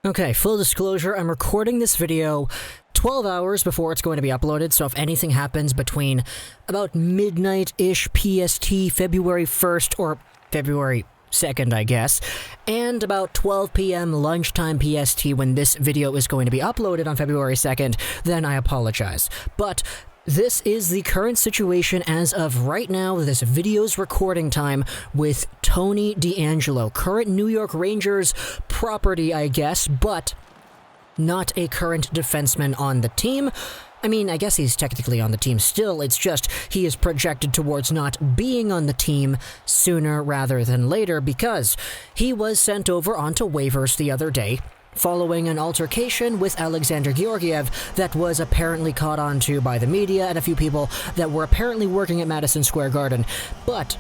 Okay, full disclosure, I'm recording this video 12 hours before it's going to be uploaded, so if anything happens between about midnight-ish PST, February 1st, or February 2nd, I guess, and about 12 p.m. lunchtime PST when this video is going to be uploaded on February 2nd, then I apologize. But this is the current situation as of right now, this video's recording time with Tony DeAngelo, current New York Rangers property, I guess, but not a current defenseman on the team. I mean, I guess he's technically on the team still, it's just he is projected towards not being on the team sooner rather than later because he was sent over onto waivers the other day following an altercation with Alexander Georgiev that was apparently caught on to by the media and a few people that were apparently working at Madison Square Garden. But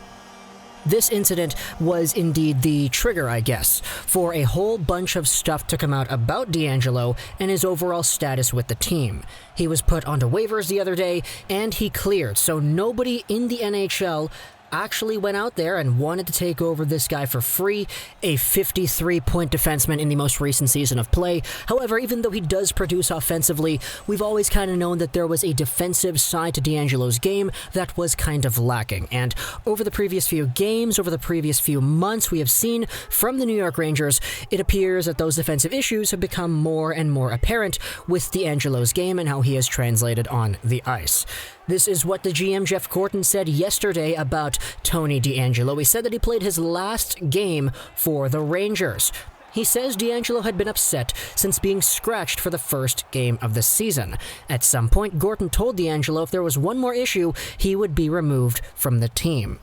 this incident was indeed the trigger, I guess, for a whole bunch of stuff to come out about DeAngelo and his overall status with the team. He was put onto waivers the other day, and he cleared, so nobody in the NHL actually went out there and wanted to take over this guy for free, a 53-point defenseman in the most recent season of play. However, even though he does produce offensively, we've always kind of known that there was a defensive side to DeAngelo's game that was kind of lacking. And over the previous few games, over the previous few months, we have seen from the New York Rangers, it appears that those defensive issues have become more and more apparent with DeAngelo's game and how he has translated on the ice. This is what the GM Jeff Gorton said yesterday about Tony DeAngelo. He said that he played his last game for the Rangers. He says DeAngelo had been upset since being scratched for the first game of the season. At some point, Gorton told DeAngelo if there was one more issue, he would be removed from the team.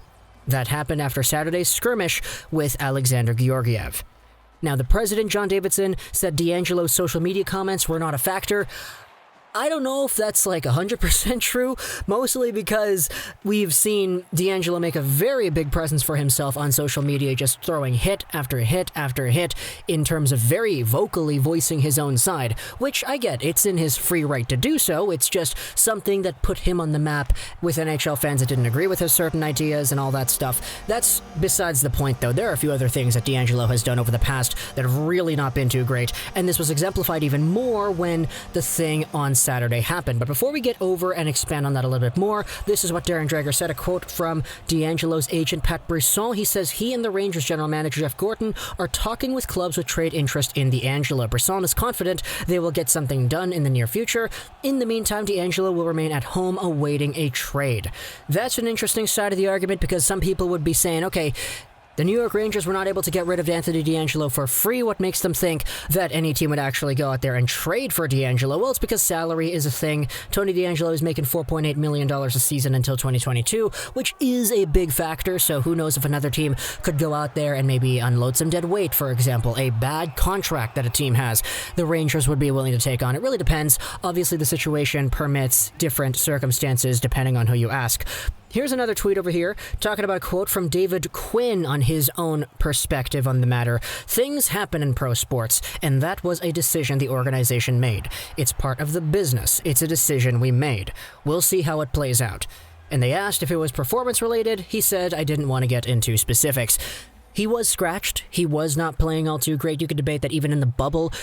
That happened after Saturday's skirmish with Alexander Georgiev. Now, the president, John Davidson, said DeAngelo's social media comments were not a factor. I don't know if that's like 100% true, mostly because we've seen DeAngelo make a very big presence for himself on social media, just throwing hit after hit after hit in terms of very vocally voicing his own side, which I get, it's in his free right to do so. It's just something that put him on the map with NHL fans that didn't agree with his certain ideas and all that stuff. That's besides the point, though. There are a few other things that DeAngelo has done over the past that have really not been too great, and this was exemplified even more when the thing on Saturday happened. But before we get over and expand on that a little bit more, this is what Darren Dreger said, a quote from DeAngelo's agent Pat Brisson. He says he and the Rangers general manager Jeff Gorton are talking with clubs with trade interest in DeAngelo. Brisson is confident they will get something done in the near future. In the meantime, DeAngelo will remain at home awaiting a trade. That's an interesting side of the argument because some people would be saying, okay, the New York Rangers were not able to get rid of Anthony DeAngelo for free. What makes them think that any team would actually go out there and trade for DeAngelo? Well, it's because salary is a thing. Tony DeAngelo is making $4.8 million a season until 2022, which is a big factor, so who knows if another team could go out there and maybe unload some dead weight, for example, a bad contract that a team has. The Rangers would be willing to take on. It really depends. Obviously, the situation permits different circumstances depending on who you ask. Here's another tweet over here, talking about a quote from David Quinn on his own perspective on the matter. Things happen in pro sports, and that was a decision the organization made. It's part of the business. It's a decision we made. We'll see how it plays out. And they asked if it was performance-related. He said, I didn't want to get into specifics. He was scratched. He was not playing all too great. You could debate that even in the bubble,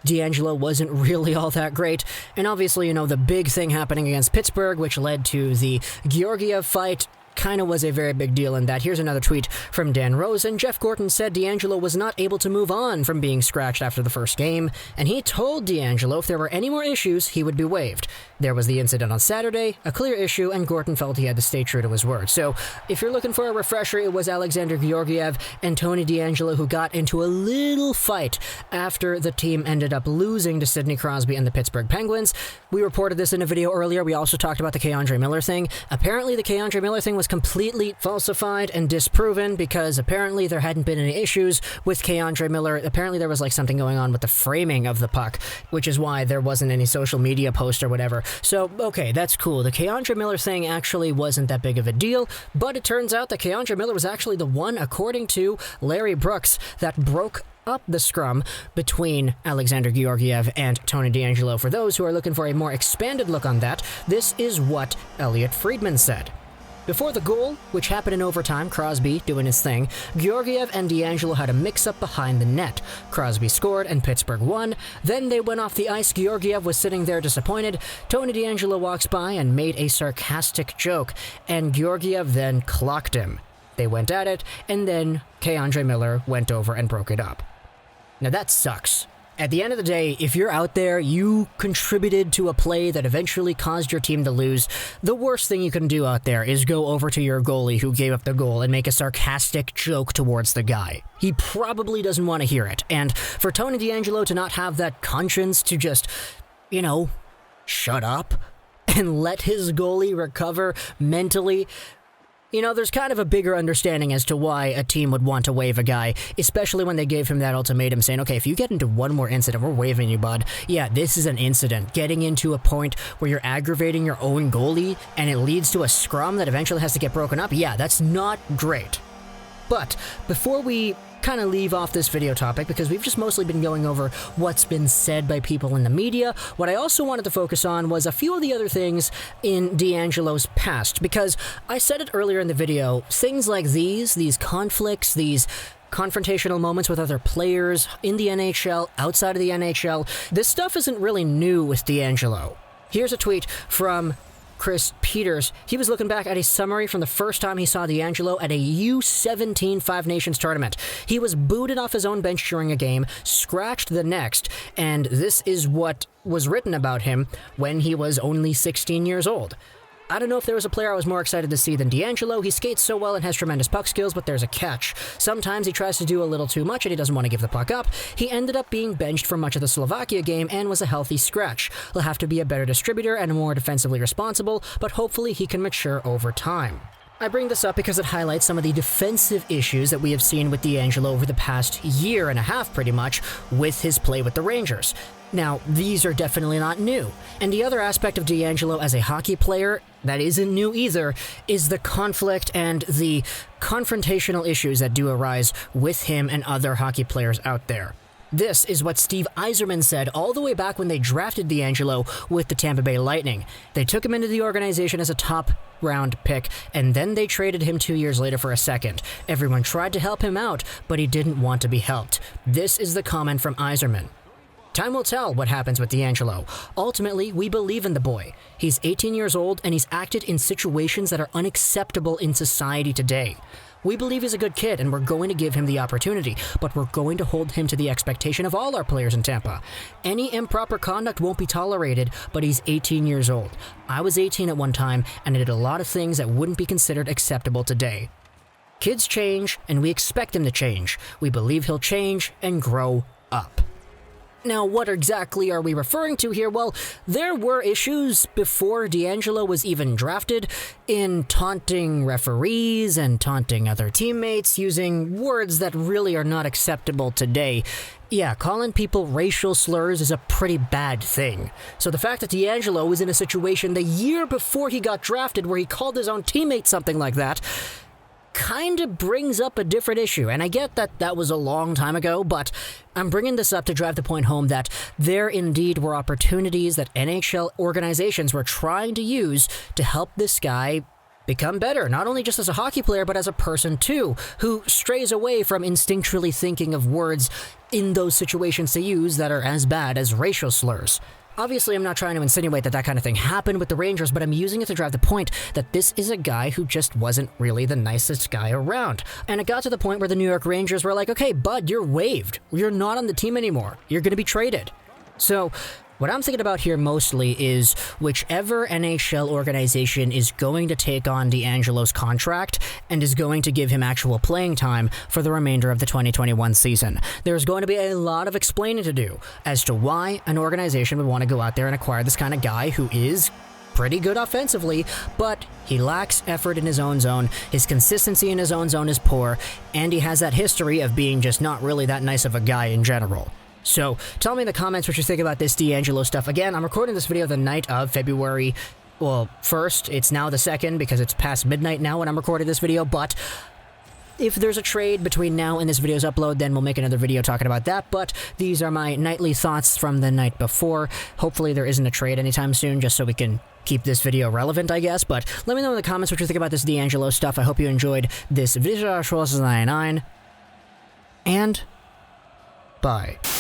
DeAngelo wasn't really all that great. And obviously, the big thing happening against Pittsburgh, which led to the Georgiev fight, kind of was a very big deal in that. Here's another tweet from Dan Rosen. Jeff Gorton said DeAngelo was not able to move on from being scratched after the first game, and he told DeAngelo if there were any more issues, he would be waived. There was the incident on Saturday, a clear issue, and Gorton felt he had to stay true to his word. So, if you're looking for a refresher, it was Alexander Georgiev and Tony DeAngelo who got into a little fight after the team ended up losing to Sidney Crosby and the Pittsburgh Penguins. We reported this in a video earlier. We also talked about the K'Andre Miller thing. Apparently, the K'Andre Miller thing was completely falsified and disproven because apparently there hadn't been any issues with K'Andre Miller. Apparently, there was something going on with the framing of the puck, which is why there wasn't any social media post or whatever. So, okay, that's cool. The K'Andre Miller thing actually wasn't that big of a deal, but it turns out that K'Andre Miller was actually the one, according to Larry Brooks, that broke up the scrum between Alexander Georgiev and Tony DeAngelo. For those who are looking for a more expanded look on that, this is what Elliot Friedman said. Before the goal, which happened in overtime, Crosby doing his thing, Georgiev and DeAngelo had a mix-up behind the net. Crosby scored and Pittsburgh won. Then they went off the ice. Georgiev was sitting there disappointed. Tony DeAngelo walks by and made a sarcastic joke, and Georgiev then clocked him. They went at it, and then K'Andre Miller went over and broke it up. Now that sucks. At the end of the day, if you're out there, you contributed to a play that eventually caused your team to lose, the worst thing you can do out there is go over to your goalie who gave up the goal and make a sarcastic joke towards the guy. He probably doesn't want to hear it, and for Tony DeAngelo to not have that conscience to just, shut up and let his goalie recover mentally, there's kind of a bigger understanding as to why a team would want to waive a guy, especially when they gave him that ultimatum saying, okay, if you get into one more incident, we're waiving you, bud. Yeah, this is an incident. Getting into a point where you're aggravating your own goalie and it leads to a scrum that eventually has to get broken up, yeah, that's not great. But before we kind of leave off this video topic, because we've just mostly been going over what's been said by people in the media, what I also wanted to focus on was a few of the other things in DeAngelo's past, because I said it earlier in the video, things like these conflicts, these confrontational moments with other players in the NHL, outside of the NHL, this stuff isn't really new with DeAngelo. Here's a tweet from Chris Peters. He was looking back at a summary from the first time he saw DeAngelo at a U17 Five Nations tournament. He was booted off his own bench during a game, scratched the next, and this is what was written about him when he was only 16 years old. I don't know if there was a player I was more excited to see than DeAngelo. He skates so well and has tremendous puck skills, but there's a catch. Sometimes he tries to do a little too much and he doesn't want to give the puck up. He ended up being benched for much of the Slovakia game and was a healthy scratch. He'll have to be a better distributor and more defensively responsible, but hopefully he can mature over time. I bring this up because it highlights some of the defensive issues that we have seen with DeAngelo over the past year and a half, pretty much, with his play with the Rangers. Now, these are definitely not new. And the other aspect of DeAngelo as a hockey player that isn't new either is the conflict and the confrontational issues that do arise with him and other hockey players out there. This is what Steve Yzerman said all the way back when they drafted DeAngelo with the Tampa Bay Lightning. They took him into the organization as a top-round pick, and then they traded him 2 years later for a second. Everyone tried to help him out, but he didn't want to be helped. This is the comment from Yzerman. Time will tell what happens with DeAngelo. Ultimately, we believe in the boy. He's 18 years old, and he's acted in situations that are unacceptable in society today. We believe he's a good kid, and we're going to give him the opportunity, but we're going to hold him to the expectation of all our players in Tampa. Any improper conduct won't be tolerated, but he's 18 years old. I was 18 at one time, and I did a lot of things that wouldn't be considered acceptable today. Kids change, and we expect him to change. We believe he'll change and grow up. Now, what exactly are we referring to here? Well, there were issues before DeAngelo was even drafted in taunting referees and taunting other teammates using words that really are not acceptable today. Yeah, calling people racial slurs is a pretty bad thing. So the fact that DeAngelo was in a situation the year before he got drafted where he called his own teammates something like that kind of brings up a different issue. And I get that that was a long time ago, but I'm bringing this up to drive the point home that there indeed were opportunities that NHL organizations were trying to use to help this guy become better, not only just as a hockey player, but as a person too, who strays away from instinctually thinking of words in those situations to use that are as bad as racial slurs. Obviously, I'm not trying to insinuate that that kind of thing happened with the Rangers, but I'm using it to drive the point that this is a guy who just wasn't really the nicest guy around. And it got to the point where the New York Rangers were like, okay, bud, you're waived. You're not on the team anymore. You're going to be traded. So what I'm thinking about here mostly is whichever NHL organization is going to take on DeAngelo's contract and is going to give him actual playing time for the remainder of the 2021 season. There's going to be a lot of explaining to do as to why an organization would want to go out there and acquire this kind of guy who is pretty good offensively, but he lacks effort in his own zone, his consistency in his own zone is poor, and he has that history of being just not really that nice of a guy in general. So, tell me in the comments what you think about this DeAngelo stuff. Again, I'm recording this video the night of February, 1st. It's now the 2nd because it's past midnight now when I'm recording this video, but if there's a trade between now and this video's upload, then we'll make another video talking about that, but these are my nightly thoughts from the night before. Hopefully there isn't a trade anytime soon, just so we can keep this video relevant, I guess, but let me know in the comments what you think about this DeAngelo stuff. I hope you enjoyed this video, and bye.